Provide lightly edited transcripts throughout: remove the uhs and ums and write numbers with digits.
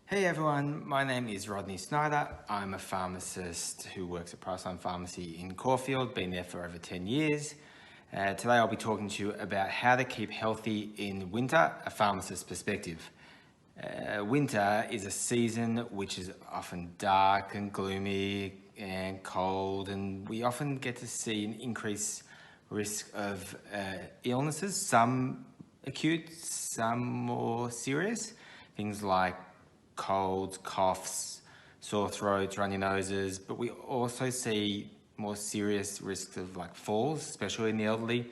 Hey everyone, my name is Rodney Snider. I'm a pharmacist who works at Parsha Pharmacy in Caulfield, been there for over 10 years. Today I'll be talking to you about how to keep healthy in winter, a pharmacist's perspective. Winter is a season which is often dark and gloomy and cold, and we often get to see an increased risk of illnesses, some acute, some more serious. Things like colds, coughs, sore throats, runny noses, but we also see more serious risks of like falls, especially in the elderly.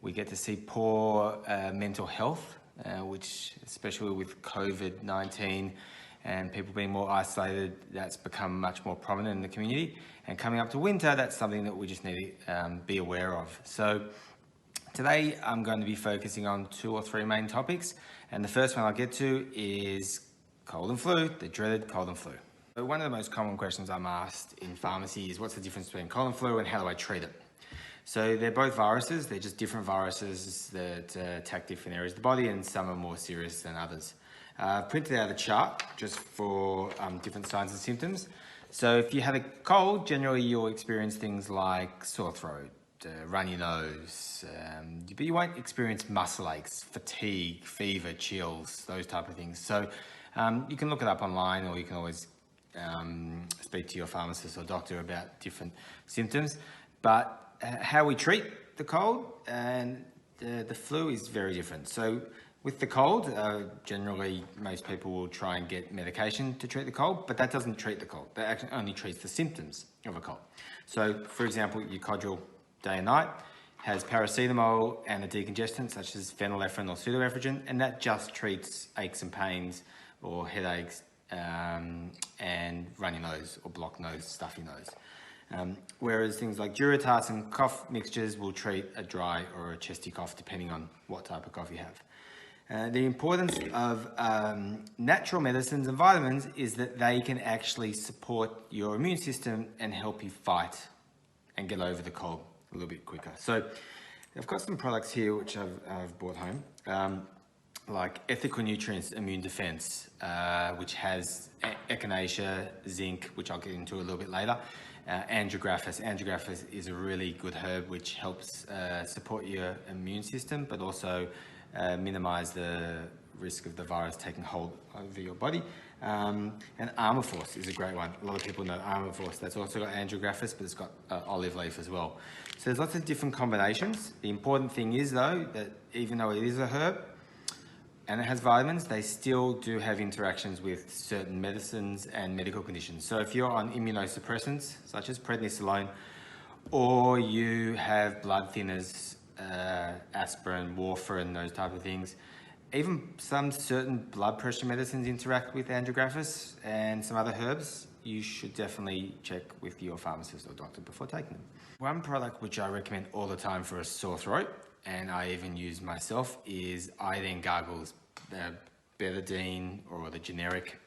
We get to see poor mental health, which especially with COVID-19 and people being more isolated, that's become much more prominent in the community. And coming up to winter, that's something that we just need to be aware of. So today I'm going to be focusing on 2 or 3 main topics. And the first one I'll get to is cold and flu, the dreaded cold and flu. So one of the most common questions I'm asked in pharmacy is what's the difference between cold and flu and how do I treat it? So they're both viruses, they're just different viruses that attack different areas of the body, and some are more serious than others. I've printed out a chart just for different signs and symptoms. So if you have a cold, generally you'll experience things like sore throat, runny nose, but you won't experience muscle aches, fatigue, fever, chills, those type of things. So you can look it up online, or you can always speak to your pharmacist or doctor about different symptoms. But how we treat the cold and the flu is very different. So with the cold, generally most people will try and get medication to treat the cold, but that doesn't treat the cold. That actually only treats the symptoms of a cold. So for example, your Codral day and night has paracetamol and a decongestant such as phenylephrine or pseudoephedrine, and that just treats aches and pains or headaches and runny nose or blocked nose, stuffy nose. Whereas things like Duratas and cough mixtures will treat a dry or a chesty cough depending on what type of cough you have. The importance of natural medicines and vitamins is that they can actually support your immune system and help you fight and get over the cold a little bit quicker. So I've got some products here which I've brought home. Like Ethical Nutrients Immune Defense, which has echinacea, zinc, which I'll get into a little bit later, andrographis. Andrographis is a really good herb which helps support your immune system, but also minimize the risk of the virus taking hold over your body. And Armour Force is a great one. A lot of people know Armour Force. That's also got andrographis, but it's got olive leaf as well. So there's lots of different combinations. The important thing is though, that even though it is a herb, and it has vitamins, they still do have interactions with certain medicines and medical conditions. So if you're on immunosuppressants, such as prednisolone, or you have blood thinners, aspirin, warfarin, those type of things, even some certain blood pressure medicines interact with andrographis and some other herbs, you should definitely check with your pharmacist or doctor before taking them. One product which I recommend all the time for a sore throat, and I even use myself, is iodine gargles, betadine or the generic.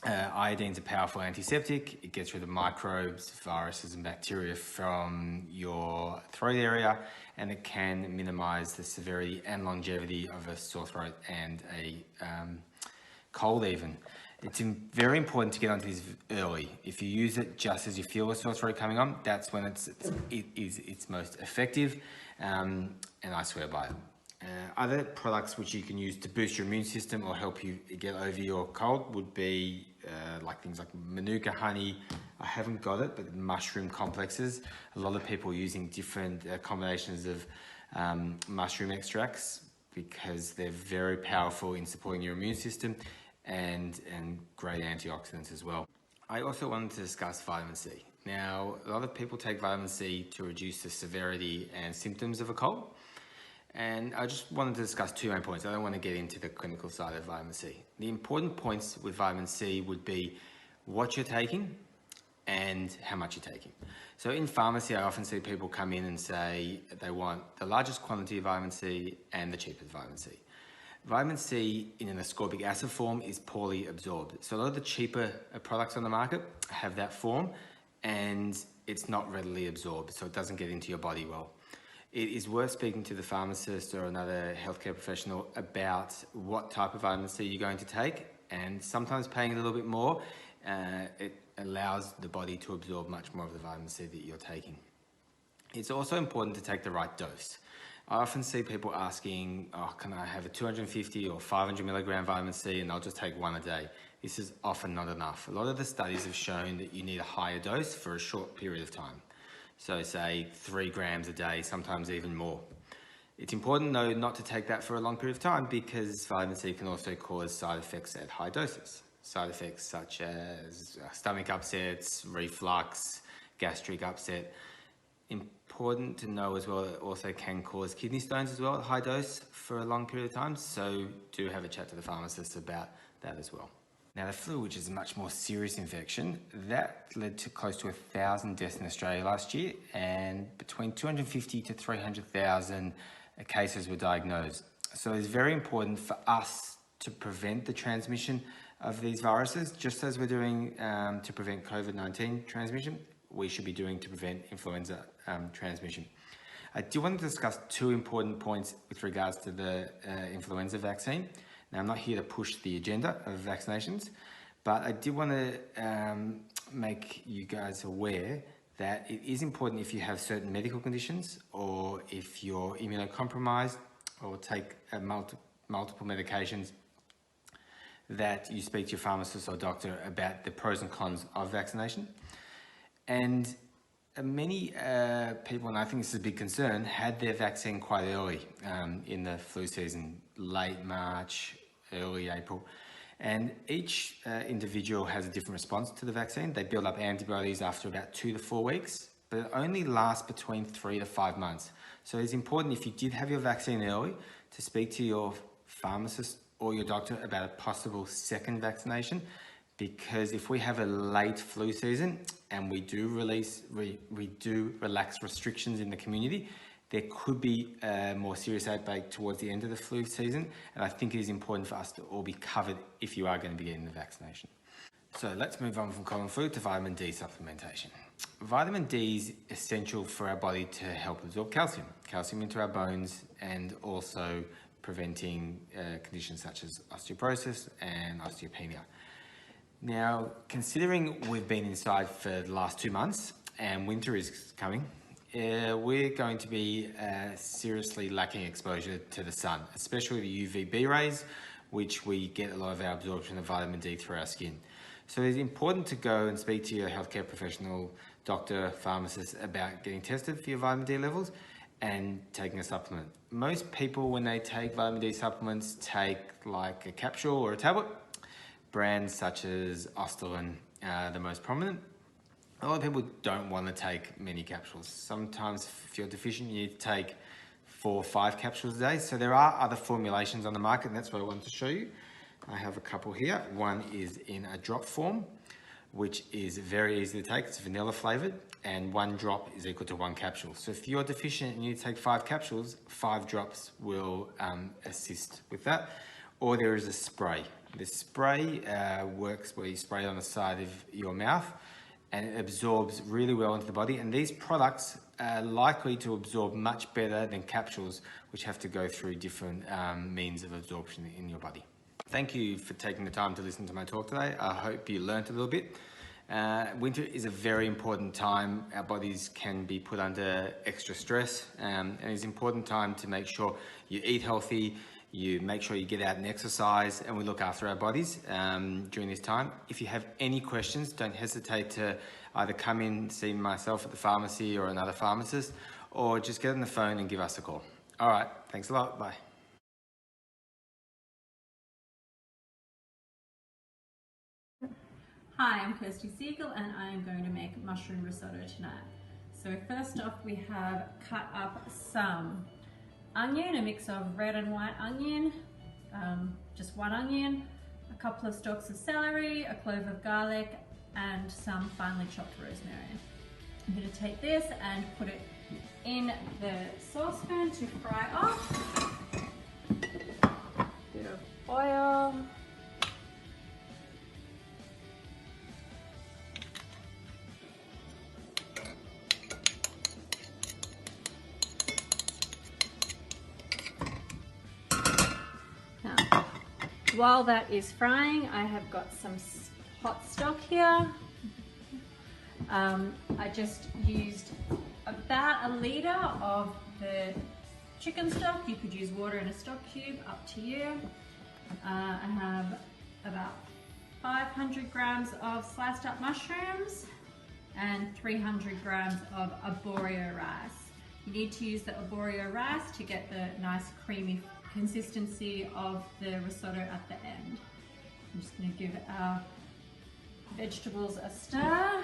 Iodine's a powerful antiseptic. It gets rid of microbes, viruses and bacteria from your throat area, and it can minimize the severity and longevity of a sore throat and a cold even. It's very important to get onto this early. If you use it just as you feel a sore throat coming on, that's when it is its most effective, and I swear by it. Other products which you can use to boost your immune system or help you get over your cold would be like things like Manuka honey. I haven't got it, but mushroom complexes. A lot of people are using different combinations of mushroom extracts because they're very powerful in supporting your immune system and great antioxidants as well. I also wanted to discuss vitamin C. Now, a lot of people take vitamin C to reduce the severity and symptoms of a cold. And I just wanted to discuss 2 main points. I don't want to get into the clinical side of vitamin C. The important points with vitamin C would be what you're taking and how much you're taking. So in pharmacy, I often see people come in and say they want the largest quantity of vitamin C and the cheapest vitamin C. Vitamin C in an ascorbic acid form is poorly absorbed. So a lot of the cheaper products on the market have that form, and it's not readily absorbed, so it doesn't get into your body well. It is worth speaking to the pharmacist or another healthcare professional about what type of vitamin C you're going to take and sometimes paying a little bit more, it allows the body to absorb much more of the vitamin C that you're taking. It's also important to take the right dose. I often see people asking, oh, can I have a 250 or 500 milligram vitamin C and I'll just take one a day? This is often not enough. A lot of the studies have shown that you need a higher dose for a short period of time. So say 3 grams a day, sometimes even more. It's important though not to take that for a long period of time because vitamin C can also cause side effects at high doses. Side effects such as stomach upsets, reflux, gastric upset. Important to know as well, it also can cause kidney stones as well at high dose for a long period of time. So do have a chat to the pharmacist about that as well. Now the flu, which is a much more serious infection, that led to close to 1,000 deaths in Australia last year, and between 250 to 300,000 cases were diagnosed. So it's very important for us to prevent the transmission of these viruses, just as we're doing to prevent COVID-19 transmission, we should be doing to prevent influenza transmission. I do want to discuss 2 important points with regards to the influenza vaccine. Now, I'm not here to push the agenda of vaccinations, but I did want to make you guys aware that it is important if you have certain medical conditions or if you're immunocompromised or take multiple medications, that you speak to your pharmacist or doctor about the pros and cons of vaccination. And many people, and I think this is a big concern, had their vaccine quite early in the flu season, late March, early April. And each individual has a different response to the vaccine. They build up antibodies after about 2 to 4 weeks, but it only lasts between 3 to 5 months. So it's important, if you did have your vaccine early, to speak to your pharmacist or your doctor about a possible second vaccination, because if we have a late flu season and we do relax restrictions in the community, there could be a more serious outbreak towards the end of the flu season. And I think it is important for us to all be covered if you are going to be getting the vaccination. So let's move on from common flu to vitamin D supplementation. Vitamin D is essential for our body to help absorb calcium into our bones, and also preventing conditions such as osteoporosis and osteopenia. Now, considering we've been inside for the last 2 months and winter is coming, we're going to be seriously lacking exposure to the sun, especially the UVB rays, which we get a lot of our absorption of vitamin D through our skin. So it's important to go and speak to your healthcare professional, doctor, pharmacist about getting tested for your vitamin D levels and taking a supplement. Most people, when they take vitamin D supplements, take like a capsule or a tablet. Brands such as Ostalin are the most prominent. A lot of people don't want to take many capsules. Sometimes if you're deficient, you need to take 4 or 5 capsules a day. So there are other formulations on the market, and that's what I wanted to show you. I have a couple here. One is in a drop form, which is very easy to take. It's vanilla flavored, and 1 drop is equal to 1 capsule. So if you're deficient and you need to take 5 capsules, 5 drops will assist with that. Or there is a spray. The spray works where you spray it on the side of your mouth, and it absorbs really well into the body. And these products are likely to absorb much better than capsules, which have to go through different means of absorption in your body. Thank you for taking the time to listen to my talk today. I hope you learned a little bit. Winter is a very important time. Our bodies can be put under extra stress, and it's an important time to make sure you eat healthy, you make sure you get out and exercise, and we look after our bodies during this time. If you have any questions, don't hesitate to either come in, see myself at the pharmacy or another pharmacist, or just get on the phone and give us a call. All right, thanks a lot, bye. Hi, I'm Kirsty Segal, and I am going to make mushroom risotto tonight. So first off, we have cut up some onion, a mix of red and white onion, just 1 onion, a couple of stalks of celery, a clove of garlic, and some finely chopped rosemary. I'm going to take this and put it in the saucepan to fry off. Bit of oil. while that is frying, I have got some hot stock here. I just used about 1 litre of the chicken stock. You could use water in a stock cube, up to you. I have about 500 grams of sliced up mushrooms and 300 grams of arborio rice. You need to use the arborio rice to get the nice creamy consistency of the risotto at the end. I'm just going to give our vegetables a stir.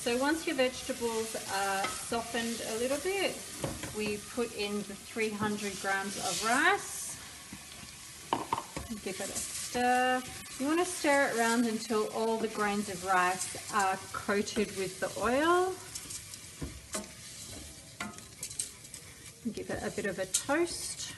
So once your vegetables are softened a little bit, we put in the 300 grams of rice. Give it a stir. You want to stir it around until all the grains of rice are coated with the oil. Give it a bit of a toast.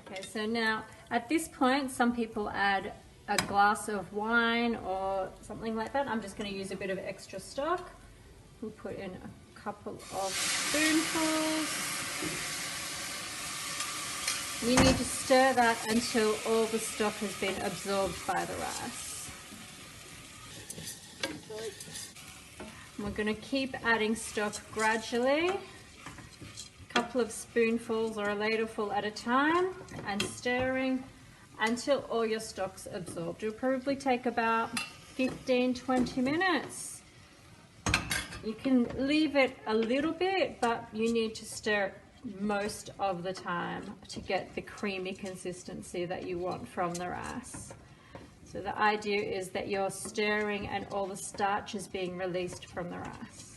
Okay, so now at this point, some people add a glass of wine or something like that. I'm just going to use a bit of extra stock. We'll put in a couple of spoonfuls. You need to stir that until all the stock has been absorbed by the rice. We're going to keep adding stock gradually, a couple of spoonfuls or a ladleful at a time, and stirring until all your stock's absorbed. It'll probably take about 15-20 minutes. You can leave it a little bit, but you need to stir it most of the time to get the creamy consistency that you want from the rice. So the idea is that you're stirring and all the starch is being released from the rice.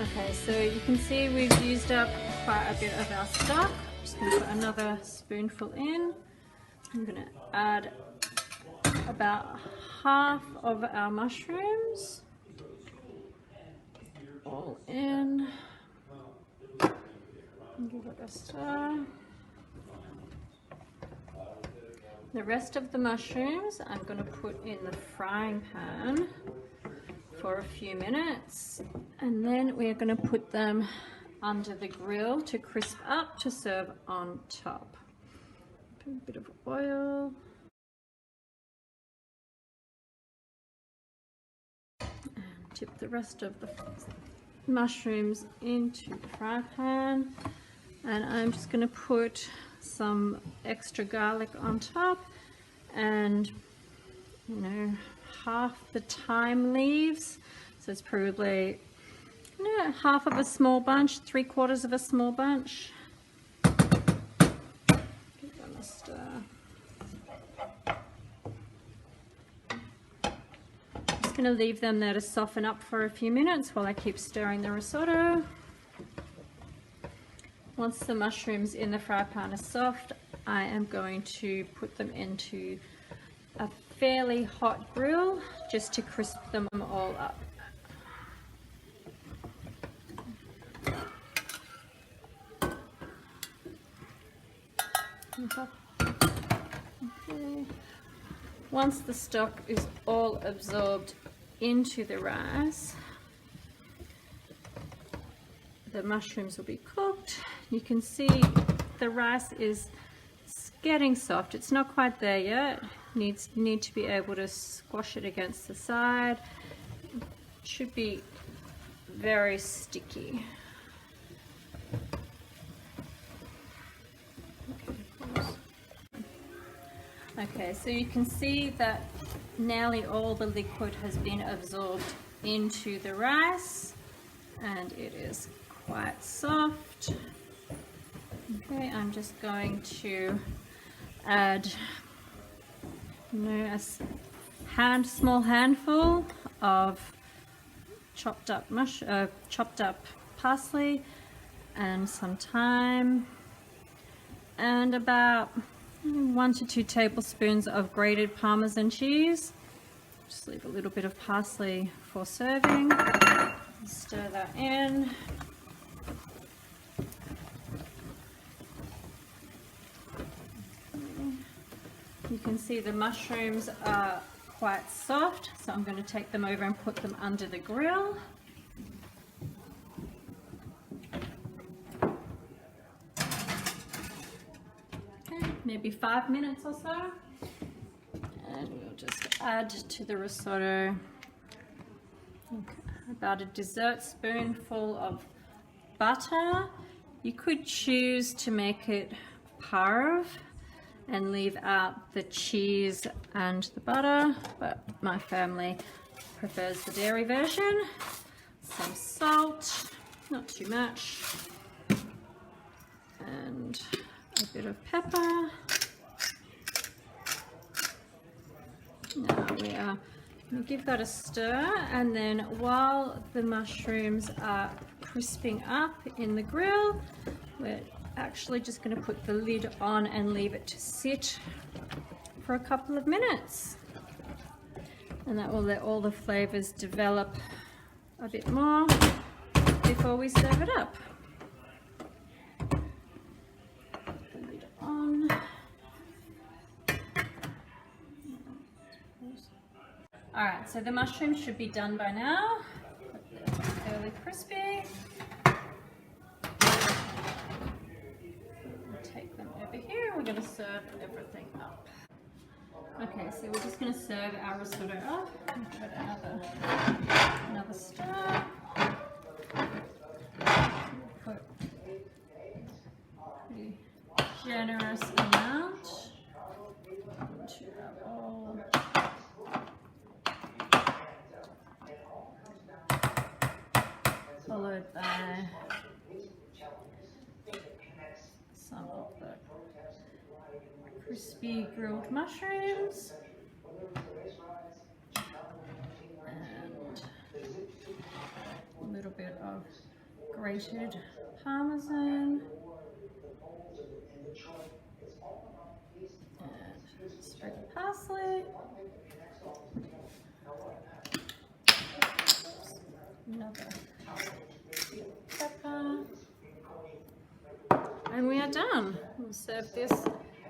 Okay, so you can see we've used up quite a bit of our stock. I'm just going to put another spoonful in. I'm going to add about half of our mushrooms. All in. Give it a stir. The rest of the mushrooms I'm going to put in the frying pan for a few minutes, and then we're going to put them under the grill to crisp up to serve on top. Put a bit of oil. And tip the rest of the mushrooms into the fry pan, and I'm just going to put some extra garlic on top, and half the thyme leaves, so it's probably half of a small bunch, 3/4 of a small bunch. Give them a stir. Just going to leave them there to soften up for a few minutes while I keep stirring the risotto. Once the mushrooms in the fry pan are soft, I am going to put them into a fairly hot grill just to crisp them all up. Okay. Once the stock is all absorbed into the rice, the mushrooms will be cooked. You can see the rice is getting soft. It's not quite there yet. Need to be able to squash it against the side. It should be very sticky. Okay, so you can see that nearly all the liquid has been absorbed into the rice, and it is quite soft. Okay, I'm just going to add a small handful of chopped up parsley and some thyme, and about 1 to 2 tablespoons of grated Parmesan cheese. Just leave a little bit of parsley for serving. Stir that in. can see the mushrooms are quite soft, so I'm going to take them over and put them under the grill. Okay, maybe 5 minutes or so. And we'll just add to the risotto about a dessert spoonful of butter. You could choose to make it parve and leave out the cheese and the butter, but my family prefers the dairy version. Some salt, not too much, and a bit of pepper. Now we are going to give that a stir, and then while the mushrooms are crisping up in the grill, we're actually just going to put the lid on and leave it to sit for a couple of minutes, and that will let all the flavors develop a bit more before we serve it up. Put the lid on. Alright, so the mushrooms should be done by now. They're fairly crispy. Take them over here. We're going to serve everything up. Okay, so we're just going to serve our risotto up. Give it another stir. Put a pretty generous amount into our bowl. Followed by some of the crispy grilled mushrooms and a little bit of grated parmesan and sprig of parsley. Another pepper, and we are done. We'll serve this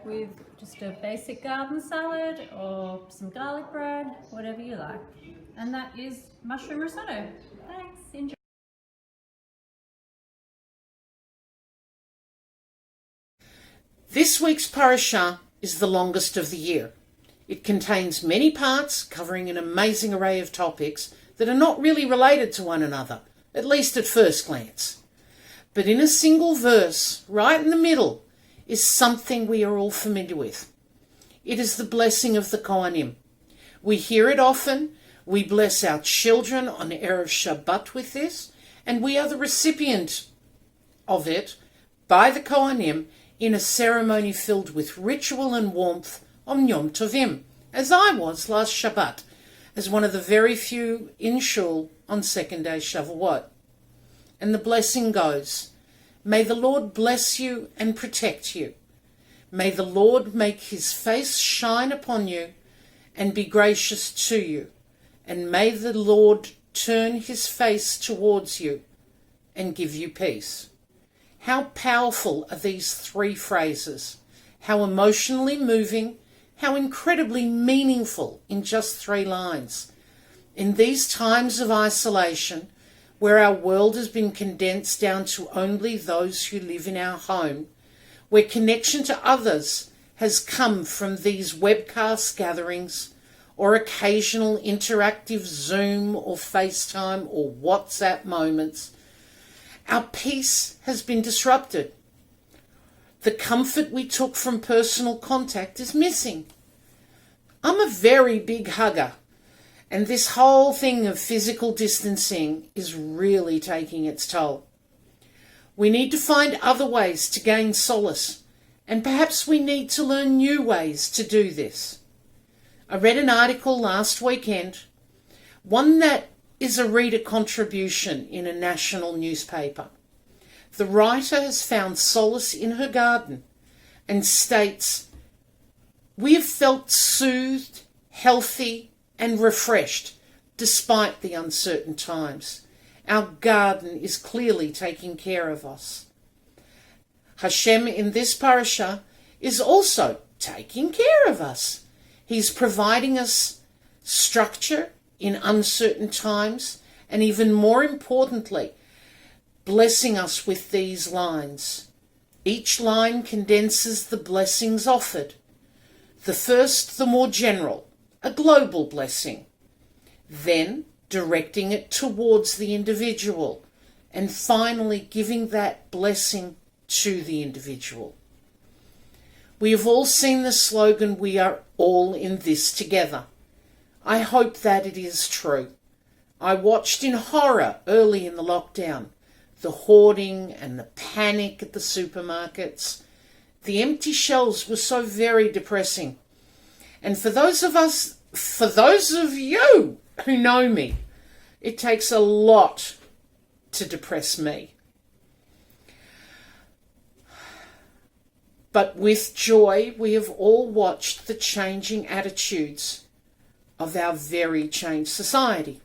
with just a basic garden salad or some garlic bread, whatever you like. And that is mushroom risotto. Thanks, enjoy. This week's Parsha is the longest of the year. It contains many parts covering an amazing array of topics that are not really related to one another, at least at first glance. But in a single verse, right in the middle, is something we are all familiar with. It is the blessing of the Kohanim. We hear it often. We bless our children on Erev Shabbat with this, and we are the recipient of it by the Kohanim in a ceremony filled with ritual and warmth on Yom Tovim, as I was last Shabbat, as one of the very few in shul on second day Shavuot. And the blessing goes, may the Lord bless you and protect you. May the Lord make his face shine upon you and be gracious to you. And may the Lord turn his face towards you and give you peace. How powerful are these three phrases? How emotionally moving, how incredibly meaningful in just 3 lines. In these times of isolation, where our world has been condensed down to only those who live in our home, where connection to others has come from these webcast gatherings or occasional interactive Zoom or FaceTime or WhatsApp moments, our peace has been disrupted. The comfort we took from personal contact is missing. I'm a very big hugger, and this whole thing of physical distancing is really taking its toll. We need to find other ways to gain solace, and perhaps we need to learn new ways to do this. I read an article last weekend, one that is a reader contribution in a national newspaper. The writer has found solace in her garden and states, "We have felt soothed, healthy, and refreshed despite the uncertain times. Our garden is clearly taking care of us." Hashem in this parasha is also taking care of us He's providing us structure in uncertain times, and even more importantly, blessing us with these lines. Each line condenses the blessings offered. The first, the more general, a global blessing. Then directing it towards the individual, and finally giving that blessing to the individual. We have all seen the slogan, "We are all in this together." I hope that it is true. I watched in horror early in the lockdown, the hoarding and the panic at the supermarkets. The empty shelves were so very depressing. And for those of you who know me, it takes a lot to depress me. But with joy, we have all watched the changing attitudes of our very changed society.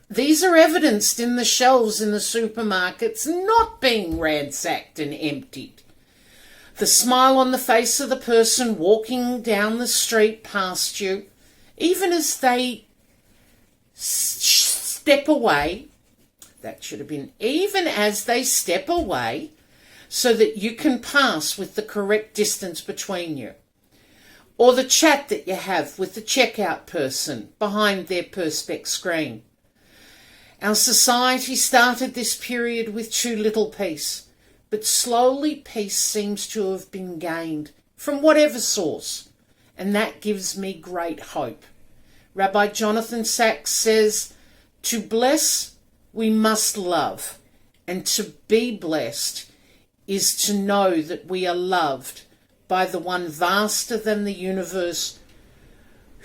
These are evidenced in the shelves in the supermarkets not being ransacked and emptied. The smile on the face of the person walking down the street past you, even as they step away, even as they step away, so that you can pass with the correct distance between you. Or the chat that you have with the checkout person behind their perspex screen. Our society started this period with too little peace, but slowly peace seems to have been gained from whatever source, and that gives me great hope. Rabbi Jonathan Sacks says, "To bless, we must love, and to be blessed is to know that we are loved by the one vaster than the universe,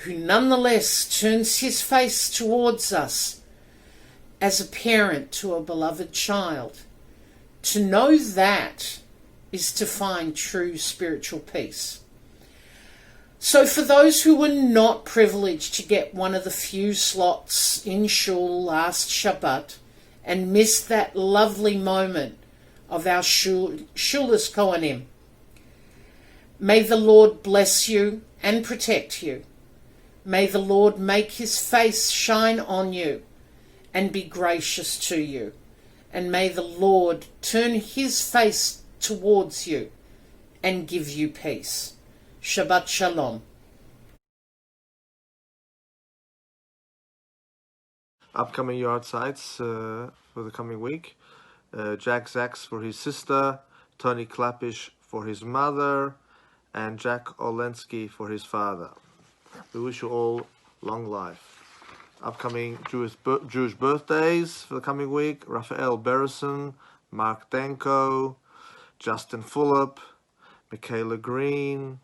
who nonetheless turns his face towards us as a parent to a beloved child. To know that is to find true spiritual peace." So for those who were not privileged to get one of the few slots in shul last Shabbat and missed that lovely moment of our shulas Kohanim, may the Lord bless you and protect you. May the Lord make his face shine on you and be gracious to you. And may the Lord turn his face towards you and give you peace. Shabbat Shalom. Upcoming yard sites for the coming week. Jack Zaks for his sister, Tony Klapisch for his mother, and Jack Olensky for his father. We wish you all long life. Upcoming Jewish birthdays for the coming week: Raphael Berison, Mark Danko, Justin Fulop, Michaela Green,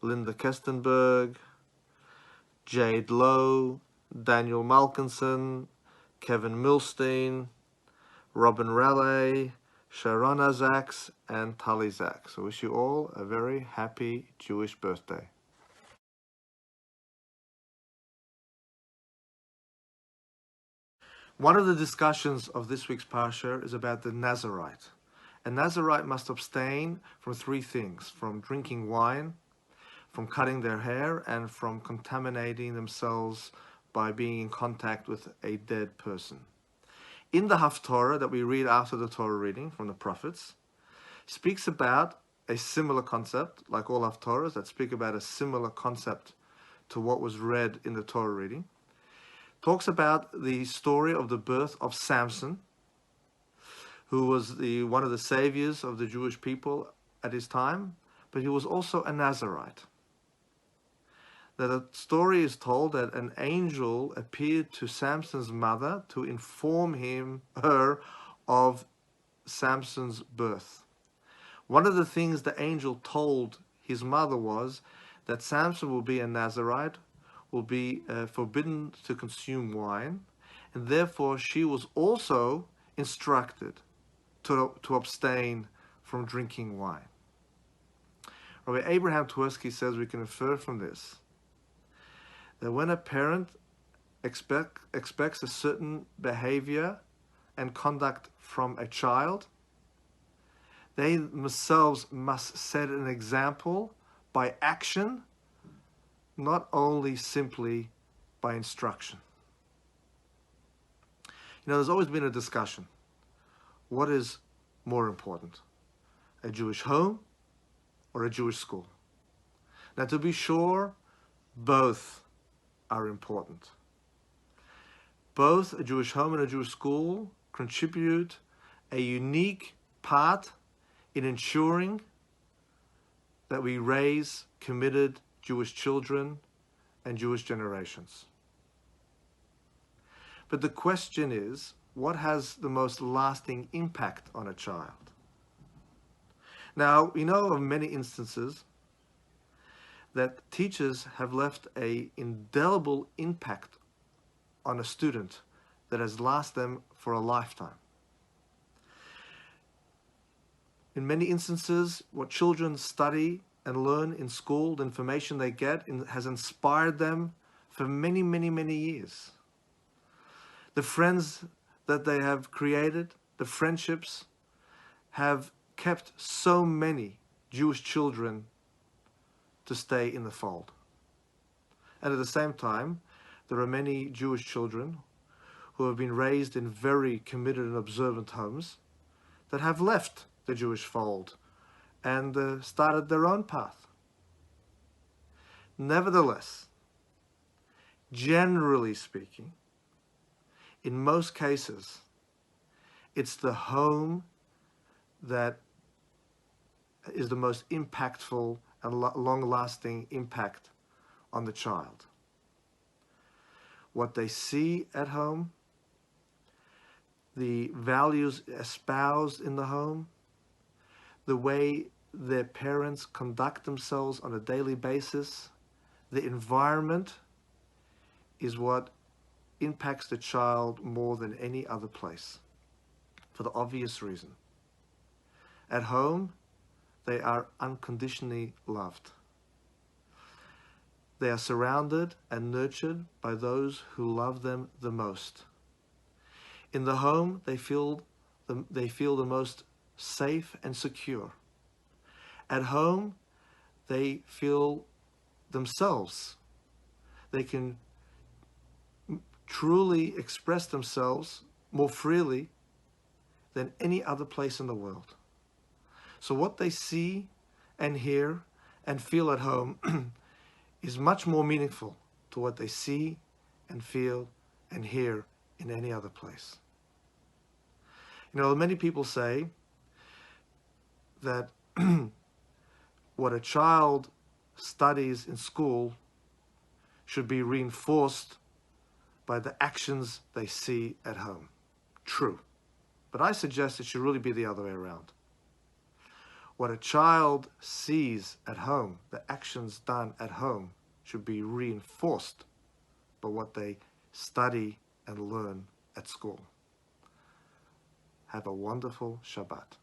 Linda Kestenberg, Jade Lowe, Daniel Malkinson, Kevin Milstein, Robin Raleigh, Sharona Zaks, and Tali Zaks. So I wish you all a very happy Jewish birthday. One of the discussions of this week's Parsha is about the Nazarite. A Nazarite must abstain from three things: from drinking wine, from cutting their hair, and from contaminating themselves by being in contact with a dead person. In the Haftorah that we read after the Torah reading from the prophets, speaks about a similar concept, like all Haftorahs that speak about a similar concept to what was read in the Torah reading. Talks about the story of the birth of Samson, who was one of the saviors of the Jewish people at his time, but he was also a Nazarite. That a story is told that an angel appeared to Samson's mother to inform her of Samson's birth. One of the things the angel told his mother was that Samson will be a Nazarite, will be forbidden to consume wine, and therefore she was also instructed to abstain from drinking wine. Rabbi Abraham Twersky says we can infer from this that when a parent expects a certain behavior and conduct from a child, they themselves must set an example by action not only simply by instruction. You know, there's always been a discussion. What is more important, a Jewish home or a Jewish school? Now, to be sure, both are important. Both a Jewish home and a Jewish school contribute a unique part in ensuring that we raise committed Jewish children and Jewish generations. But the question is, what has the most lasting impact on a child? Now, we know of many instances that teachers have left an indelible impact on a student that has lasted them for a lifetime. In many instances, what children study and learn in school, the information they get, has inspired them for many, many, many years. The friends that they have created, the friendships, have kept so many Jewish children to stay in the fold. And at the same time, there are many Jewish children who have been raised in very committed and observant homes that have left the Jewish fold and started their own path. Nevertheless, generally speaking, in most cases, it's the home that is the most impactful and long-lasting impact on the child. What they see at home, the values espoused in the home, the way their parents conduct themselves on a daily basis, the environment is what impacts the child more than any other place, for the obvious reason. At home, they are unconditionally loved. They are surrounded and nurtured by those who love them the most. In the home, they feel the most safe and secure. At home, they feel themselves. They can truly express themselves more freely than any other place in the world. So what they see and hear and feel at home is much more meaningful to what they see and feel and hear in any other place. You know, many people say that what a child studies in school should be reinforced by the actions they see at home. True. But I suggest it should really be the other way around. What a child sees at home, the actions done at home, should be reinforced by what they study and learn at school. Have a wonderful Shabbat.